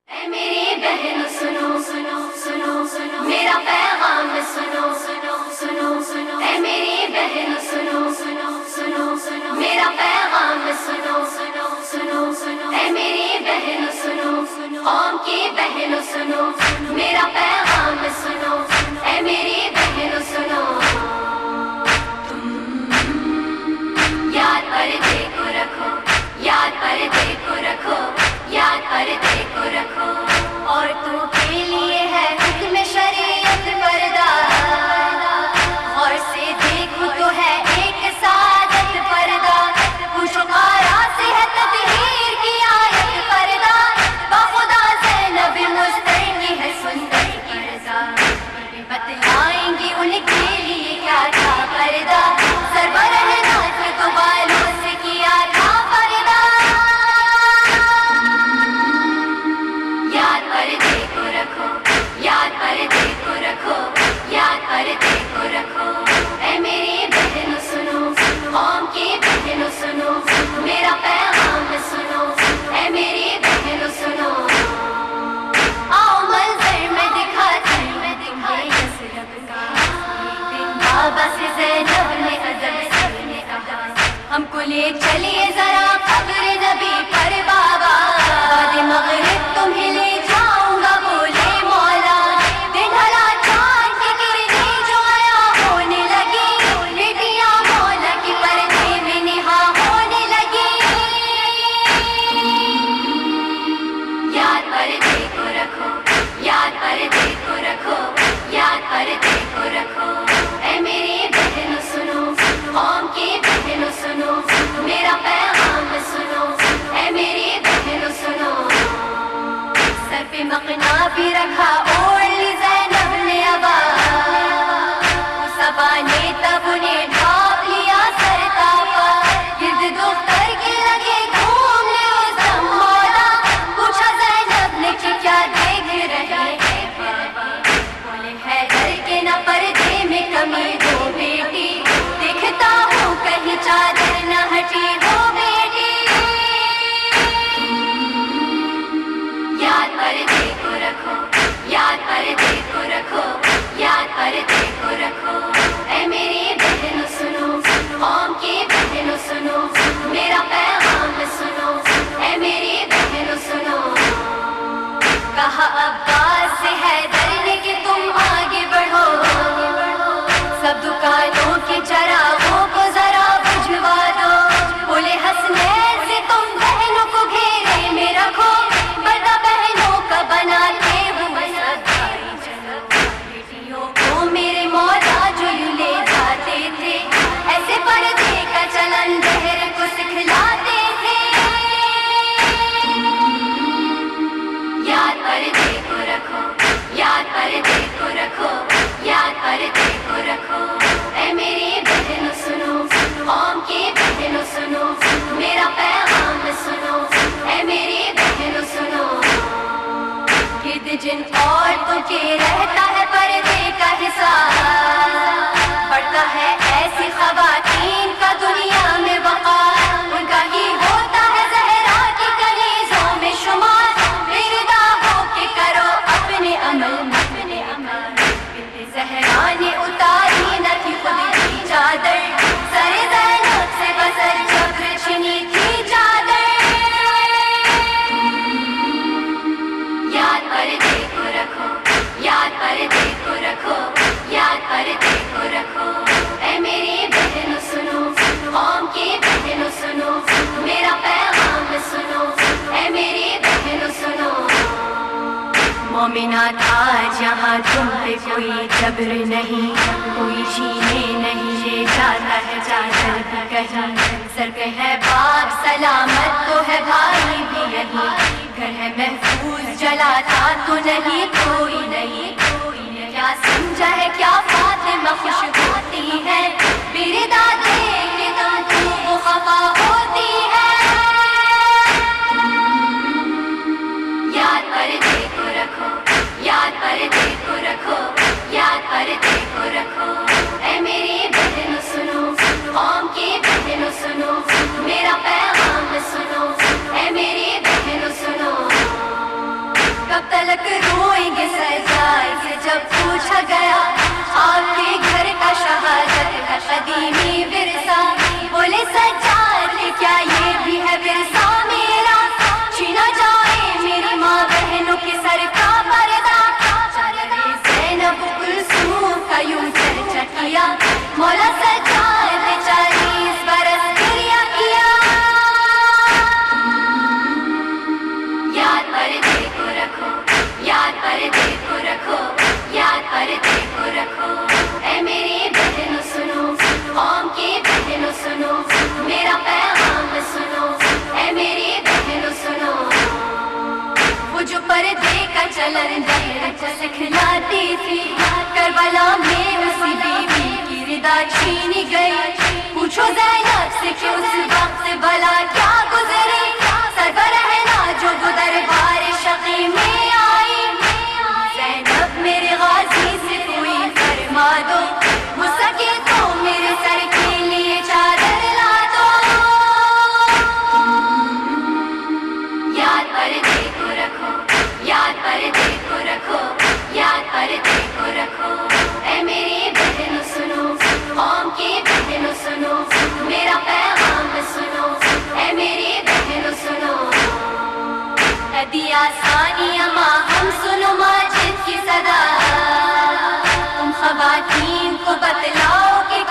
اے میری بہن سنو سنو سنو سنو میرا پیغام سنو سنو سنو سنو اے میری بہن سنو سنو سنو سنو میرا پیغام سنو سنو سنو سنو اے میری بہن سنو قوم کی بہن سنو میرا پیغام سنو اے میری بہن سنو یاد پردے کو رکھو یاد پردے کو رکھو یاد پردے کو رکھو عورتوں کے لیے ہے حکم شریعت پردہ غور سے دیکھو تو ہے ایک سعادت پردہ خوشگوارا سے ہے تطہیر کی آیت پردہ باخدا زینب مستر کی ہے سندر کی رضا بتلائیں گی ان کے لیے کیا تھا پردہ سربراہ ناز تو بالوں سے کیا تھا پردہ یاد پردے کو رکھو یاد پردے کو رکھو یاد پردے کو رکھو اے میری بہن سنو قوم کی بہن سنو میرا پیغام سنو اے میری بہن سنو آؤ منظر میں دکھاتی میں تمہیں یثرب کا ایک دن بابا سے زینب نے ادب سے نے کہا ہم کو لے چلیے ذرا قبر نبی پر بابا بعد مغرب تمہیں لے جاؤں گا بولے مولا دن ڈھلا چاند کی کرنیں جو آیا ہونے لگی بیٹیاں مولا کی پردے میں نہاں ہونے لگی یاد پردے کو رکھو یاد پردے کو رکھو یاد پردے کو رکھو اے میری بہن سنو قوم کی بہن سنو میرا پیغام سنو اے میری بہن سنو سر پہ مقنا بھی رکھا اوڑھ لی زینب نے ابا صبا نے تب انہیں ڈھانپ لیا سر تاپا گرد دختر کے لگے گھومنے اس دم مولا پوچھا زینب نے کہ کیا دیکھ رہے ہیں بابا بولے حیدر کے نہ پردے میں کمی ہو بیٹی دیکھتا ہوں کہیں چادر نہ ہٹی ہو بیٹی یاد پردے کو رکھو یاد پردے کو رکھو یاد پردے کو رکھو اے میری بہن سنو قوم کی بہن سنو میرا پیغام سنو اے میری بہن سنو کہا عباس سے حیدر نے کہ تم آگے بڑھو سب دکانوں کے چراغوں کو ذرا بجھوا دو بولے حسنین سے تم بہنوں کو گھیرے میں رکھو بڑا بہنوں کا بناتے ہوئے سدائی چلو بیٹیوں کو میرے مولا جو یوں لے جاتے تھے ایسے پردے کا چلن دہر کو سکھلاتے تھے یاد پردے کو رکھو یاد پردے کو رکھو یاد پردے کو رکھو اے میری بہن سنو قوم کی بہن سنو میرا پیغام سنو اے میری بہن سنو گرد جن عورتوں کے رہتا ہے پردے کا حساب بڑھتا ہے ایسی خواتین کا دنیا میں وقار ان کا ہی ہوتا ہے زہرا کی کنیزوں میں شمار وردا ہو کے کرو اپنے عمل اپنے عمل زہرا نے اتاری نہ تھی خود کی چادر سر زینب سے بسر جبر چھنی تھی چادر یاد پردے کو رکھو یاد پردے کو رکھو یاد پردے کو رکھو اے میری بہن سنو قوم کی بہن سنو میرا پیغام سنو اے میری بہن سنو مومنات آج یہاں تم پہ کوئی جبر نہیں کوئی چھینے نہیں لے جاتا ہے چادر بھی کہیں سر پہ ہے باپ سلامت تو ہے بھائی بھی یہی گھر ہے محفوظ جلاتا تو نہیں کوئی نہیں کوئی نے کیا سمجھا ہے کیا فاطمہ خوش ہوتی ہے بردا دیکھ کے تم کو خفا ہوتی ہے یاد پردے کو رکھو یاد پردے کو رکھو یاد پردے کو رکھو اے میری بہن سنو قوم کی بہن سنو میرا پیغام سنو اے میری بہن سنو قدیمی ورثہ بولے سجاد کیا یہ بھی ہے ورثہ میرا چھینا جائے میری ماں بہنوں کے سر کا پردہ زینب کلثوم کا یوں چرچا کیا مولا سجاد 40 برس گریہ کیا یاد پردے کو رکھو یاد پردے کو رکھو یاد پردے کو رکھو اے میری بہنوں سنو قوم کی بہنوں سنو میرا پیغام سنو اے میری بہنوں سنو وہ جو پردے کا چلن دہر کو سکھلاتی تھی کربلا میں اسی بیوی کی ردا چھینی گئی پوچھو زینب سے کہ اس وقت بلا کیا گزری سربراہ جو وہ دربار شقی میں آئی زینب میرے غازی سے کوئی فرما دو ہو سکے تو میرے سر کے لیے چادر لا دو یاد پردے کو رکھو یاد پردے کو رکھو یاد پردے کو رکھو اے میری بہنوں سنو قوم کی بہنوں سنو میرا پیغام سنو اے میری بہنوں سنو دیا ثانیہ ماں ہم سنو ماجد کی صدا تم خواتین کو بتلاؤ کہ